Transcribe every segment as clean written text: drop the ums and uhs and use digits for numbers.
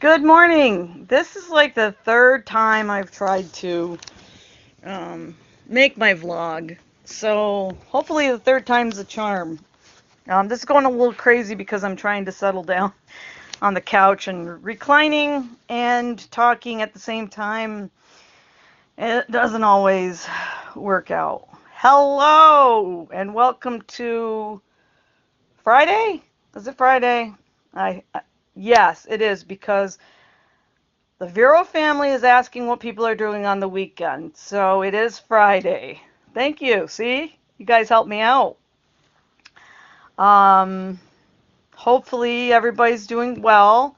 Good morning. This is like the third time I've tried to um, make my vlog. So hopefully the third time's a charm. This is going a little crazy because I'm trying to settle down on the couch and reclining and talking at the same time. It doesn't always work out. Hello and welcome to Friday? Is it Friday? I yes, it is because the Vero family is asking what people are doing on the weekend. So it is Friday. Thank you. See? You guys helped me out. Um, Hopefully everybody's doing well.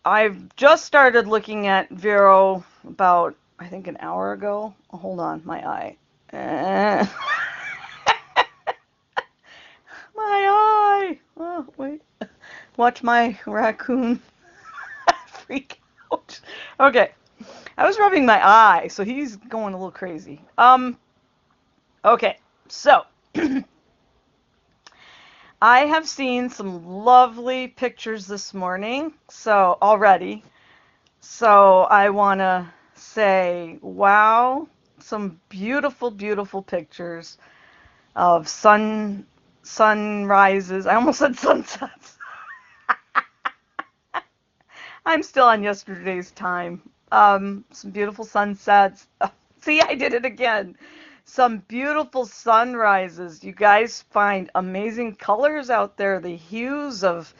I've just started looking at Vero about, I think, an hour ago. Oh, hold on, my eye. Eh. My eye. Oh, wait. Watch my raccoon freak out. Okay. I was rubbing my eye, so he's going a little crazy. Okay, so I have seen some lovely pictures this morning, so already. So I want to say, wow, some beautiful, beautiful pictures of sunrises. I almost said sunsets. I'm still on yesterday's time. Some beautiful sunsets. See, I did it again. Some beautiful sunrises. You guys find amazing colors out there, the hues of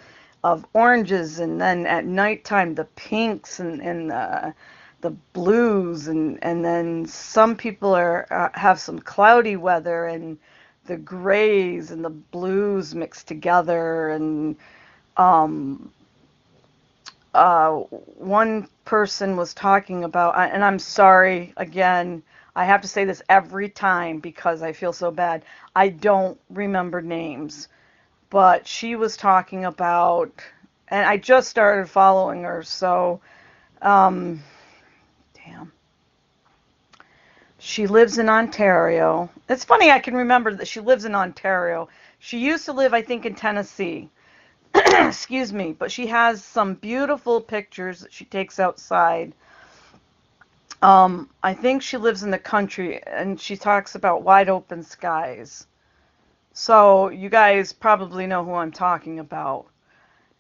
oranges, and then at nighttime the pinks and the blues, and then some people are have some cloudy weather and the grays and the blues mixed together and um, one person was talking about, and I'm sorry again, I have to say this every time because I feel so bad. I don't remember names, but she was talking about, and I just started following her, so, um, damn. She lives in Ontario. It's funny I can remember that she lives in Ontario. She used to live, I think, in Tennessee. Excuse me, but she has some beautiful pictures that she takes outside. I think she lives in the country and she talks about wide open skies. So you guys probably know who I'm talking about.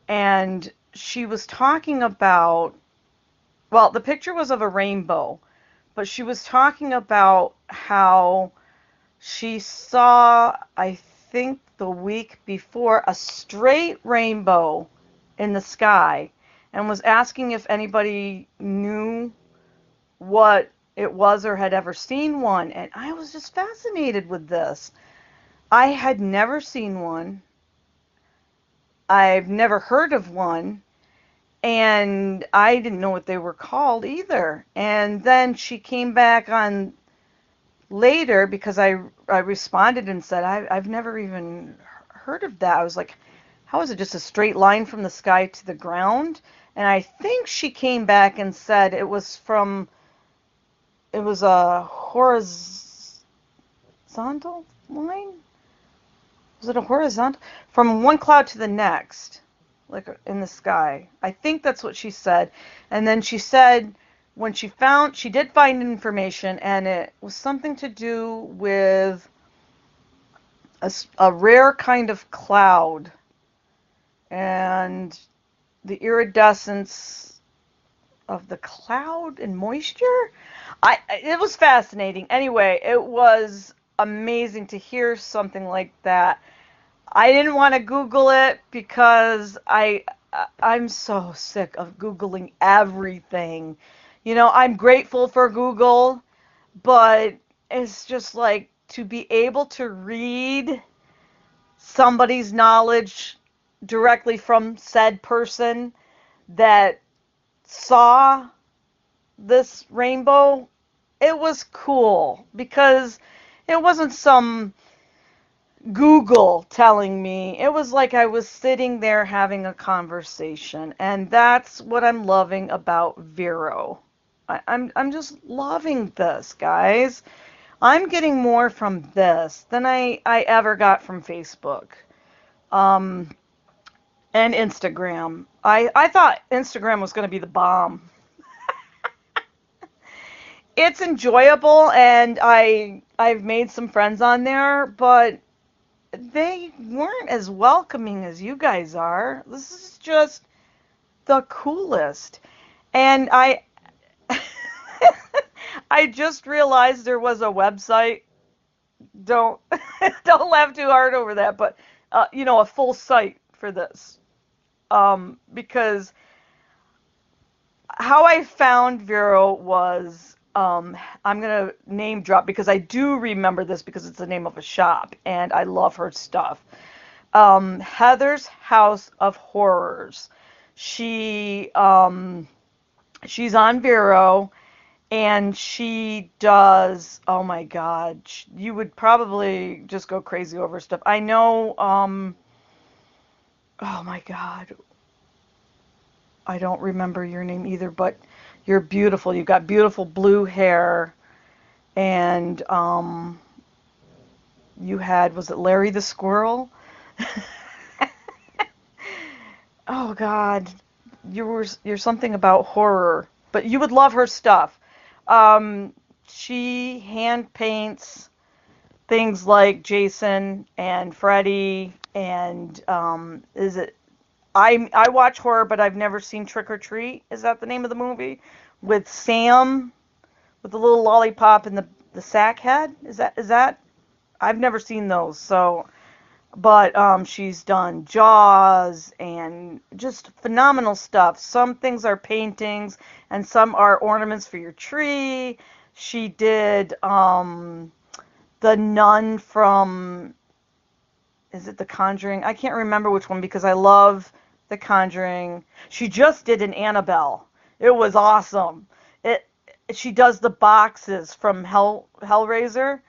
And she was talking about, well, the picture was of a rainbow, but she was talking about how she saw, I think the week before, a straight rainbow in the sky and was asking if anybody knew what it was or had ever seen one. And I was just fascinated with this. I had never seen one. I've never heard of one. And I didn't know what they were called either. And then she came back on later because I responded and said, I've never even heard of that. I was like, how is it just a straight line from the sky to the ground? And I think she came back and said it was a horizontal line? Was it a horizontal? From one cloud to the next, like in the sky. I think that's what she said. And then she said when she did find information, and it was something to do with a rare kind of cloud and the iridescence of the cloud and moisture. It was fascinating. Anyway, it was amazing to hear something like that. I didn't want to Google it because I'm so sick of Googling everything. You know, I'm grateful for Google, but it's just like to be able to read somebody's knowledge directly from said person that saw this rainbow, it was cool because it wasn't some Google telling me. It was like I was sitting there having a conversation, and that's what I'm loving about Vero. I'm just loving this, guys. I'm getting more from this than I ever got from Facebook. Um, And Instagram. I thought Instagram was going to be the bomb. It's enjoyable, and I've made some friends on there, but they weren't as welcoming as you guys are. This is just the coolest. And I just realized there was a website. Don't don't laugh too hard over that, but a full site for this. Because how I found Vero was, I'm gonna name drop because I do remember this because it's the name of a shop and I love her stuff. Heather's House of Horrors. She she's on Vero, and she does, oh my God, you would probably just go crazy over stuff. I know, oh my God, I don't remember your name either, but you're beautiful. You've got beautiful blue hair, and you had, was it Larry the Squirrel? Oh God, you're something about horror, but you would love her stuff. Um, she hand paints things like Jason and Freddy, and is it? I watch horror, but I've never seen Trick or Treat. Is that the name of the movie with Sam with the little lollipop and the sack head? Is that? I've never seen those, so. But she's done Jaws and just phenomenal stuff. Some things are paintings and some are ornaments for your tree. She did the nun from, is it The Conjuring? I can't remember which one because I love The Conjuring. She just did an Annabelle. It was awesome. It she does the boxes from Hellraiser.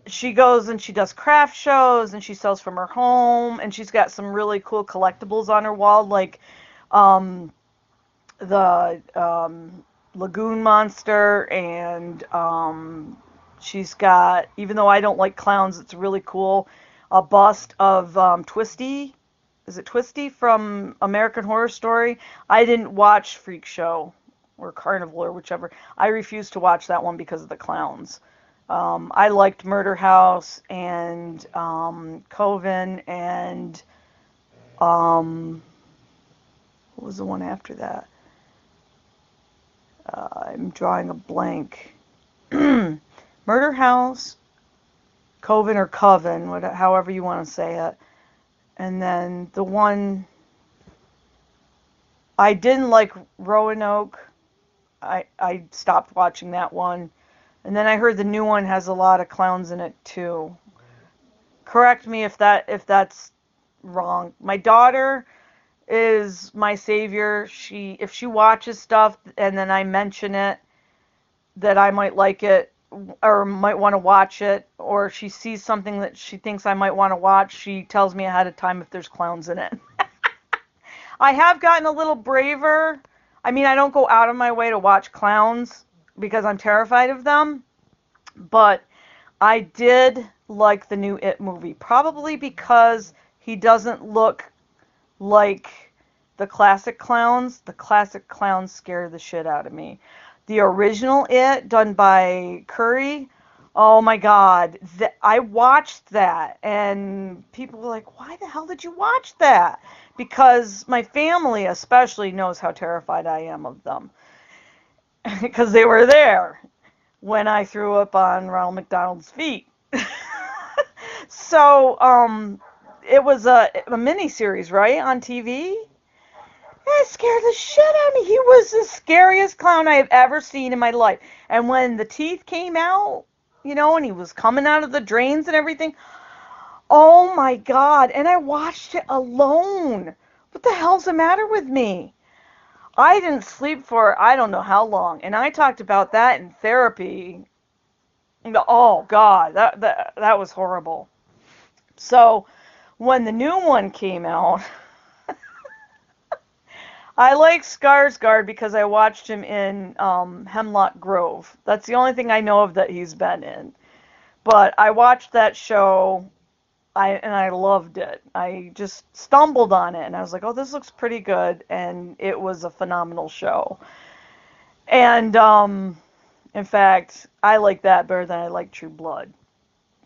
She goes and she does craft shows and she sells from her home, and she's got some really cool collectibles on her wall, like um, the lagoon monster, and she's got, even though I don't like clowns, it's really cool, a bust of Twisty. Is it Twisty from American Horror Story? I didn't watch Freak Show or Carnival or whichever. I refused to watch that one because of the clowns. I liked Murder House and Coven and um, what was the one after that? I'm drawing a blank. Murder House, Coven or Coven, however you want to say it. And then the one I didn't like, Roanoke. I stopped watching that one. And then I heard the new one has a lot of clowns in it too. Correct me if that's wrong. My daughter is my savior. If she watches stuff and then I mention it that I might like it or might want to watch it, or she sees something that she thinks I might want to watch, she tells me ahead of time if there's clowns in it. I have gotten a little braver. I mean, I don't go out of my way to watch clowns because I'm terrified of them, but I did like the new It movie, probably because he doesn't look like the classic clowns. The classic clowns scare the shit out of me. The original It, done by Curry, oh my God, I watched that, and people were like, "Why the hell did you watch that?" Because my family, especially, knows how terrified I am of them because they were there when I threw up on Ronald McDonald's feet. So, it was a mini series, right, on TV. That scared the shit out of me. He was the scariest clown I have ever seen in my life. And when the teeth came out, and he was coming out of the drains and everything, oh my God. And I watched it alone. What the hell's the matter with me? I didn't sleep for I don't know how long. And I talked about that in therapy. Oh God, that was horrible. So when the new one came out, I like Skarsgård because I watched him in Hemlock Grove. That's the only thing I know of that he's been in. But I watched that show I loved it. I just stumbled on it and I was like, "Oh, this looks pretty good." And it was a phenomenal show. And in fact, I like that better than I like True Blood.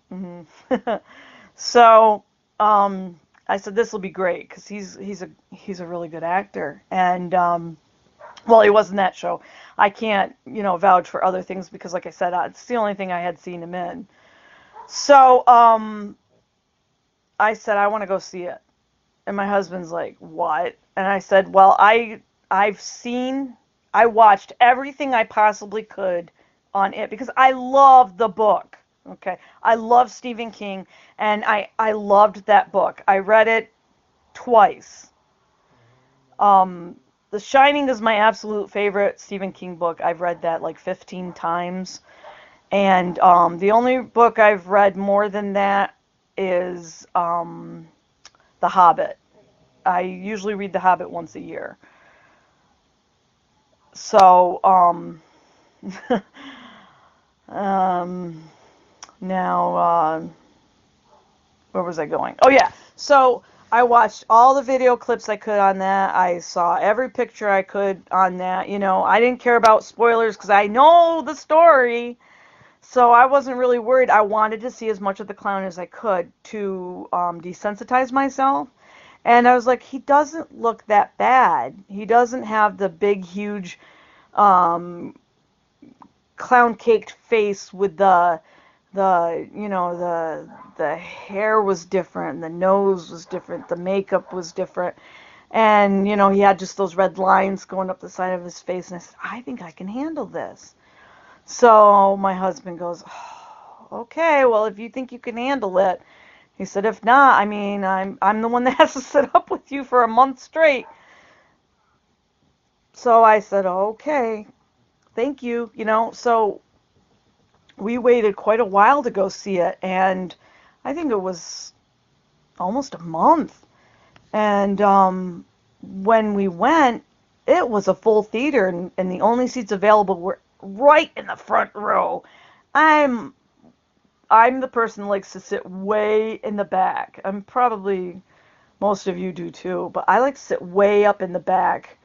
Hmm So, I said this will be great because he's a really good actor. And well, he was in that show. I can't, vouch for other things because, like I said, it's the only thing I had seen him in. So, I said I want to go see it, and my husband's like, "What?" And I said, "Well, I watched everything I possibly could on it because I love the book. Okay, I love Stephen King, and I loved that book. I read it twice. Um, The Shining is my absolute favorite Stephen King book. I've read that like 15 times. And the only book I've read more than that is The Hobbit. I usually read The Hobbit once a year. So, um, now, where was I going? Oh, yeah. So, I watched all the video clips I could on that. I saw every picture I could on that. I didn't care about spoilers because I know the story. So I wasn't really worried. I wanted to see as much of the clown as I could to desensitize myself. And I was like, he doesn't look that bad. He doesn't have the big, huge um, clown caked face with the hair was different, the nose was different, the makeup was different. And, he had just those red lines going up the side of his face. And I said, I think I can handle this. So my husband goes, oh, okay, well, if you think you can handle it, he said, if not, I mean, I'm the one that has to sit up with you for a month straight. So I said, okay, thank you. So we waited quite a while to go see it, and I think it was almost a month. And when we went, it was a full theater, and the only seats available were right in the front row. I'm I'm the person that likes to sit way in the back. I'm probably most of you do too, but I like to sit way up in the back.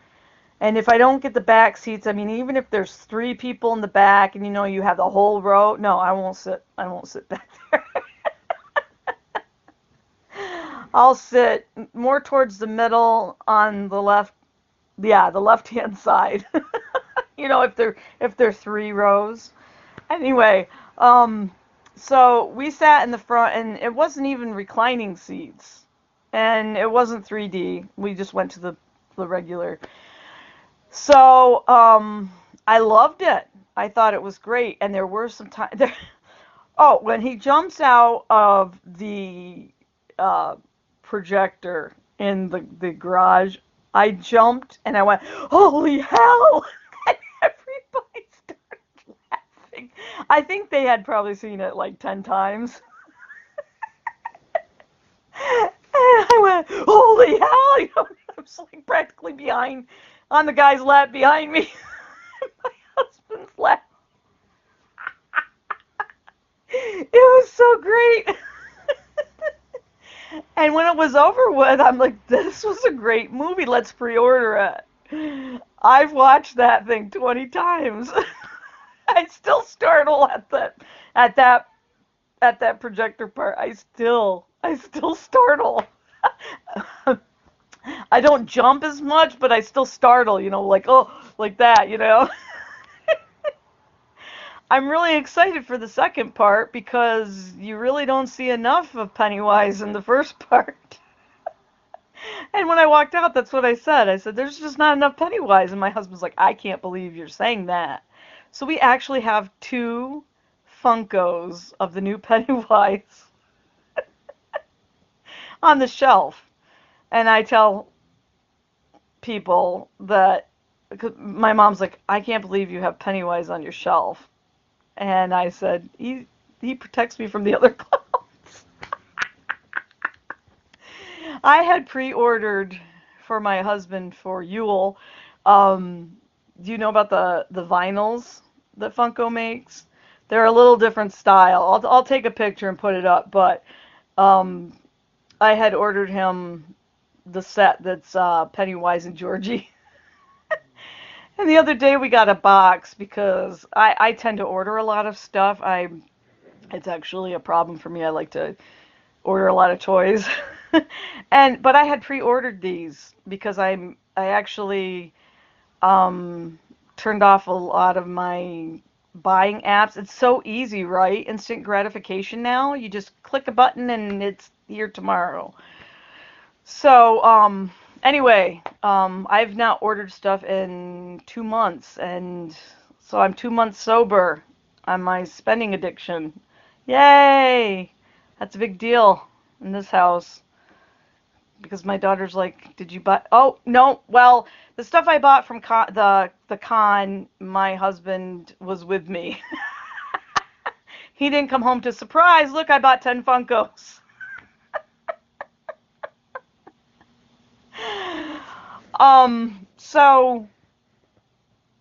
And if I don't get the back seats, I mean, even if there's three people in the back and you have the whole row, no, I won't sit. I won't sit back there. I'll sit more towards the middle on the left, yeah, the left-hand side. If they're three rows. Anyway, so we sat in the front, and it wasn't even reclining seats, and it wasn't 3D. We just went to the regular. So I loved it. I thought it was great, and there were some time there. Oh, when he jumps out of the uh, projector in the garage, I jumped and I went, "Holy hell!" And everybody started laughing. I think they had probably seen it like 10 times. And I went, "Holy hell!" I was like practically behind on the guy's lap behind me. My husband's lap. It was so great. And when it was over with, I'm like, this was a great movie. Let's pre-order it. I've watched that thing 20 times. I still startle at that at that projector part. I still startle. I don't jump as much, but I still startle, like, oh, like that. I'm really excited for the second part because you really don't see enough of Pennywise in the first part. And when I walked out, that's what I said. I said, there's just not enough Pennywise. And my husband's like, I can't believe you're saying that. So we actually have two Funkos of the new Pennywise on the shelf. And I tell people that, 'cause my mom's like, I can't believe you have Pennywise on your shelf. And I said, he protects me from the other clowns. I had pre-ordered for my husband for Yule. Do you know about the vinyls that Funko makes? They're a little different style. I'll take a picture and put it up, but Um, I had ordered him the set that's Pennywise and Georgie. And the other day we got a box because I tend to order a lot of stuff. It's actually a problem for me. I like to order a lot of toys. But I had pre-ordered these because I actually um turned off a lot of my buying apps. It's so easy, right? Instant gratification now. You just click a button and it's here tomorrow. So, anyway, I've now ordered stuff in 2 months, and so I'm 2 months sober on my spending addiction. Yay! That's a big deal in this house because my daughter's like, "Did you buy?" Oh, no. Well, the stuff I bought from the con, my husband was with me. He didn't come home to surprise. Look, I bought 10 Funkos. So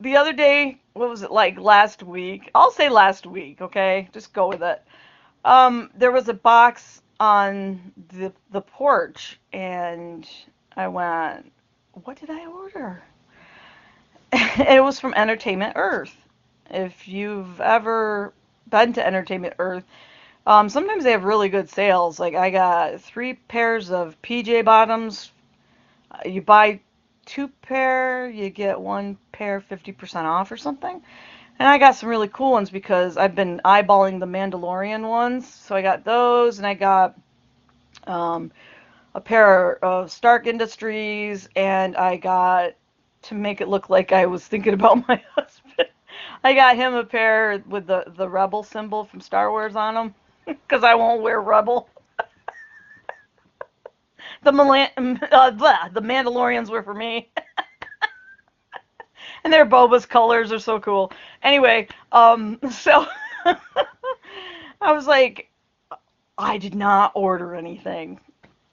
the other day, what was it like last week? I'll say last week, okay? Just go with it. There was a box on the porch, and I went, what did I order? It was from Entertainment Earth. If you've ever been to Entertainment Earth, sometimes they have really good sales. Like I got 3 pairs of PJ bottoms. You buy 2 pair, you get 1 pair 50% off or something. And I got some really cool ones because I've been eyeballing the Mandalorian ones. So I got those, and I got um, a pair of Stark Industries, and I got, to make it look like I was thinking about my husband, I got him a pair with the Rebel symbol from Star Wars on them because I won't wear Rebel. The Mandalorians were for me. And their Boba's colors are so cool. Anyway, so I was like, I did not order anything.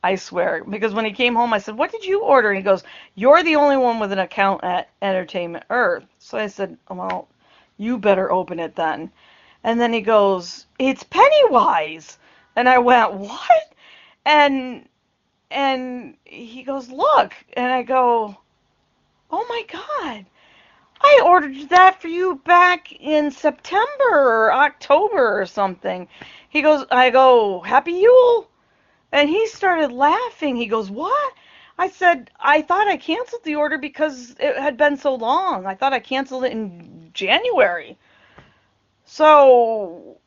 I swear. Because when he came home, I said, "What did you order?" And he goes, "You're the only one with an account at Entertainment Earth." So I said, "Well, you better open it then." And then he goes, "It's Pennywise." And I went, "What?" And he goes, "Look." And I go, "Oh my God. I ordered that for you back in September or October or something." I go, "Happy Yule." And he started laughing. He goes, "What?" I said, "I thought I canceled the order because it had been so long. I thought I canceled it in January." So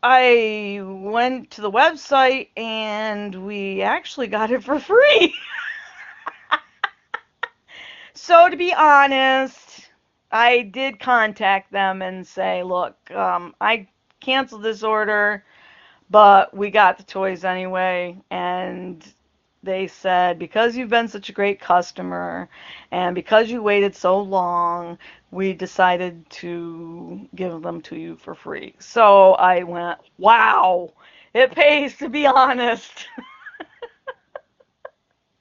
I went to the website and we actually got it for free. So to be honest, I did contact them and say, "Look, I canceled this order, but we got the toys anyway." And they said, "Because you've been such a great customer and because you waited so long, we decided to give them to you for free." So I went, wow, it pays to be honest.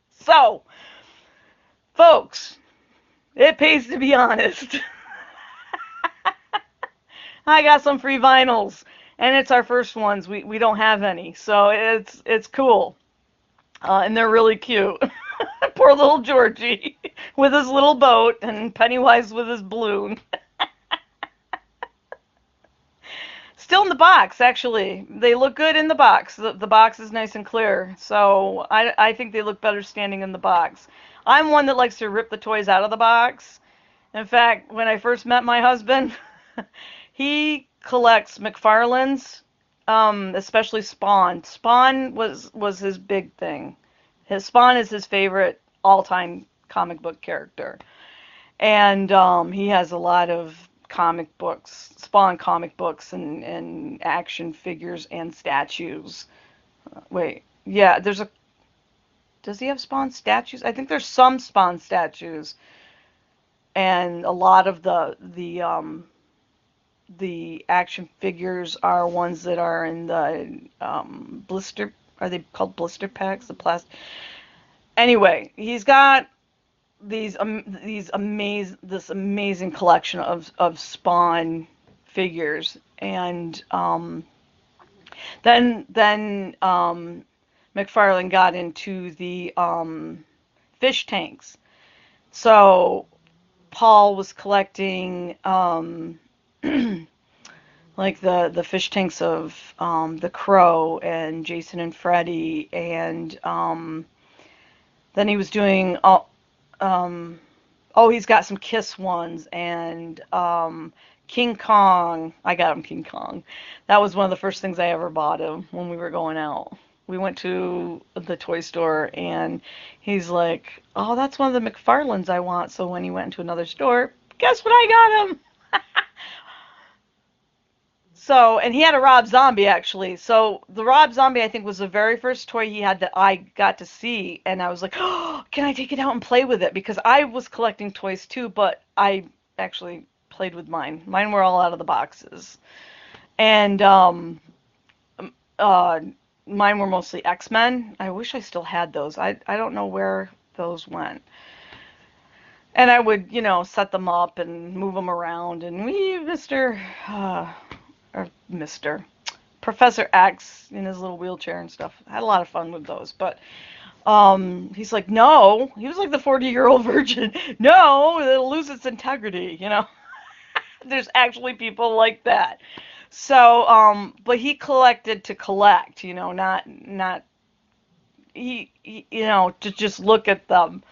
So, folks, it pays to be honest. I got some free vinyls, and it's our first ones. We don't have any, so it's cool, and they're really cute. Poor little Georgie with his little boat, and Pennywise with his balloon. Still in the box, actually. They look good in the box. The box is nice and clear, so I think they look better standing in the box. I'm one that likes to rip the toys out of the box. In fact, when I first met my husband, he collects McFarlane's, especially Spawn. Spawn was his big thing. His Spawn is his favorite all-time comic book character, and he has a lot of comic books, Spawn comic books, and action figures and statues. Wait, yeah, there's a. Does he have Spawn statues? I think there's some Spawn statues, and a lot of the action figures are ones that are in the blister. Are they called blister packs? The plastic. Anyway, he's got this amazing collection of Spawn figures, and then McFarlane got into the fish tanks. So Paul was collecting like the fish tanks of the Crow and Jason and Freddy, and then he was doing um, oh, he's got some Kiss ones and King Kong. I got him King Kong. That was one of the first things I ever bought him when we were going out. We went to the toy store and he's like, "Oh, that's one of the McFarlanes I want." So when he went into another store, guess what I got him? So, and he had a Rob Zombie actually. So the Rob Zombie I think was the very first toy he had that I got to see, and I was like, "Oh, can I take it out and play with it?" Because I was collecting toys too, but I actually played with mine. Mine were all out of the boxes, and uh, mine were mostly X-Men. I wish I still had those. I don't know where those went. And I would, set them up and move them around, and or Mr. Professor X in his little wheelchair and stuff. I had a lot of fun with those, but he's like, no, he was like the 40-year-old virgin. No, it'll lose its integrity. There's actually people like that. So, but he collected to collect, not to just look at them.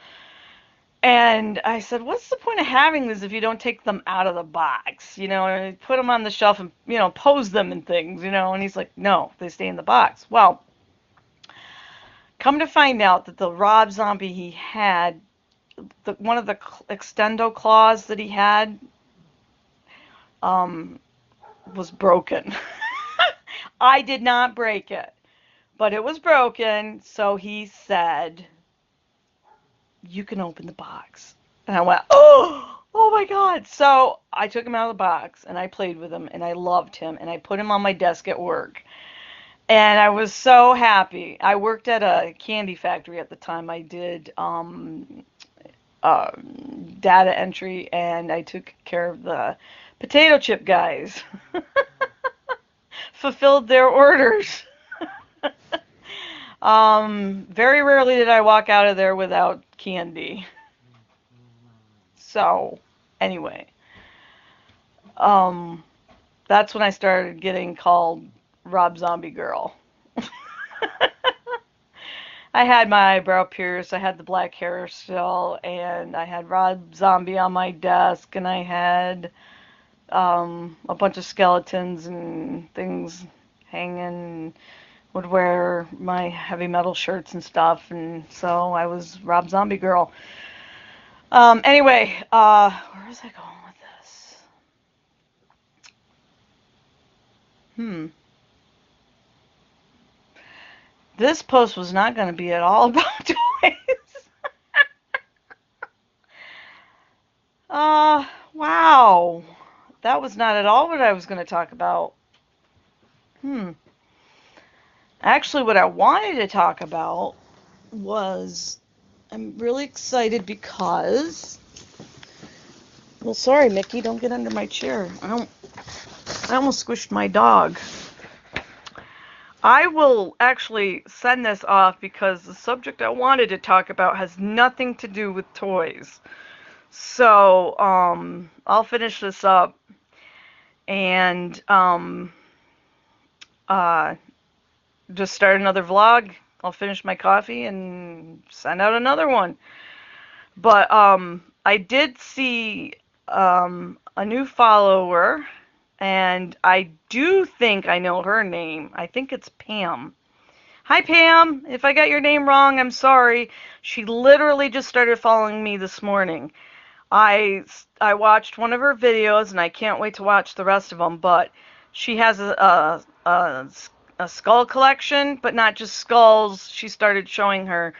And I said, what's the point of having this if you don't take them out of the box? And put them on the shelf and, pose them and things. And he's like, no, they stay in the box. Well, come to find out that the Rob Zombie he had, one of the extendo claws that he had, um, was broken. I did not break it, but it was broken. So he said, you can open the box. And I went, oh my God. So I took him out of the box and I played with him and I loved him and I put him on my desk at work. And I was so happy. I worked at a candy factory at the time. I did uh, data entry and I took care of the potato chip guys. Fulfilled their orders. Very rarely did I walk out of there without candy. So, anyway, um, that's when I started getting called Rob Zombie Girl. I had my eyebrow pierced, I had the black hair still, and I had Rob Zombie on my desk, and I had a bunch of skeletons and things hanging. Would wear my heavy metal shirts and stuff, and so I was Rob Zombie Girl. Anyway, where was I going with this? Hmm. This post was not going to be at all about toys. Wow. That was not at all what I was going to talk about. Hmm. Actually, what I wanted to talk about was I'm really excited because, well, sorry, Mickey, don't get under my chair. I almost squished my dog. I will actually send this off because the subject I wanted to talk about has nothing to do with toys. So, I'll finish this up and uh, just start another vlog. I'll finish my coffee and send out another one. But I did see a new follower, and I do think I know her name. I think it's Pam. Hi, Pam. If I got your name wrong, I'm sorry. She literally just started following me this morning. I watched one of her videos, and I can't wait to watch the rest of them. But she has a skull collection, but not just skulls. She started showing her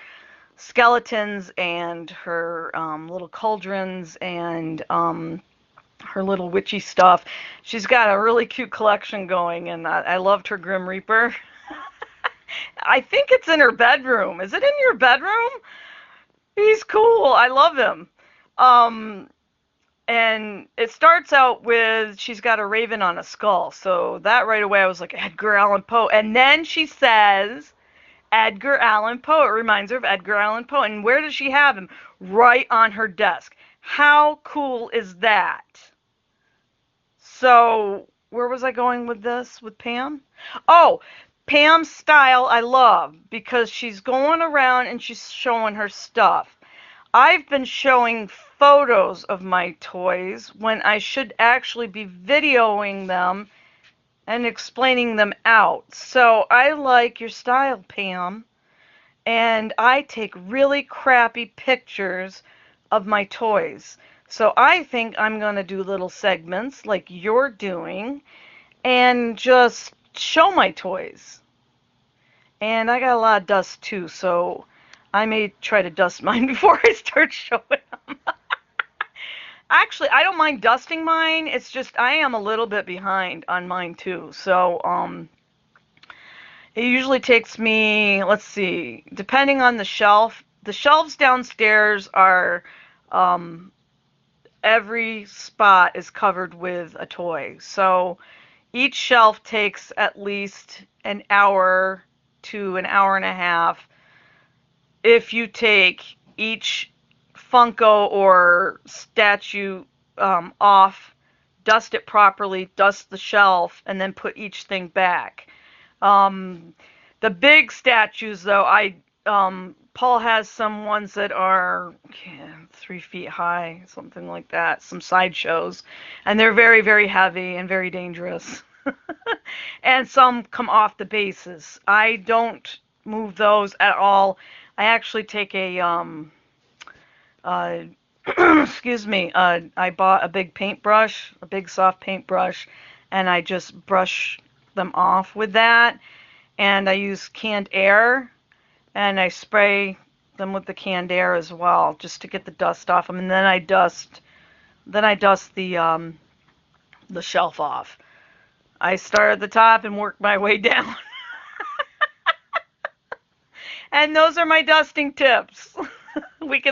skeletons and her little cauldrons and her little witchy stuff. She's got a really cute collection going, and I loved her Grim Reaper. I think it's in her bedroom. Is it in your bedroom? He's cool. I love him. Um, and it starts out with she's got a raven on a skull. So that right away I was like Edgar Allan Poe. And then she says, Edgar Allan Poe. It reminds her of Edgar Allan Poe. And where does she have him? Right on her desk. How cool is that? So, where was I going with this with Pam? Oh, Pam's style I love because she's going around and she's showing her stuff. I've been showing photos of my toys when I should actually be videoing them and explaining them out. So I like your style, Pam. And I take really crappy pictures of my toys. So I think I'm going to do little segments like you're doing and just show my toys. And I got a lot of dust too, so I may try to dust mine before I start showing them. Actually, I don't mind dusting mine. It's just I am a little bit behind on mine too. So, it usually takes me, let's see, depending on the shelf. The shelves downstairs are, um, every spot is covered with a toy. So each shelf takes at least an hour to an hour and a half if you take each Funko or statue off, dust it properly, dust the shelf, and then put each thing back. Um, the big statues, though, Paul has some ones that are 3 feet high, something like that, some sideshows, and they're very, very heavy and very dangerous. And some come off the bases. I don't move those at all. I actually take a uh, excuse me, I bought a big paintbrush, a big soft paintbrush, and I just brush them off with that. And I use canned air, and I spray them with the canned air as well, just to get the dust off them. And then I dust the shelf off. I start at the top and work my way down. And those are my dusting tips. We can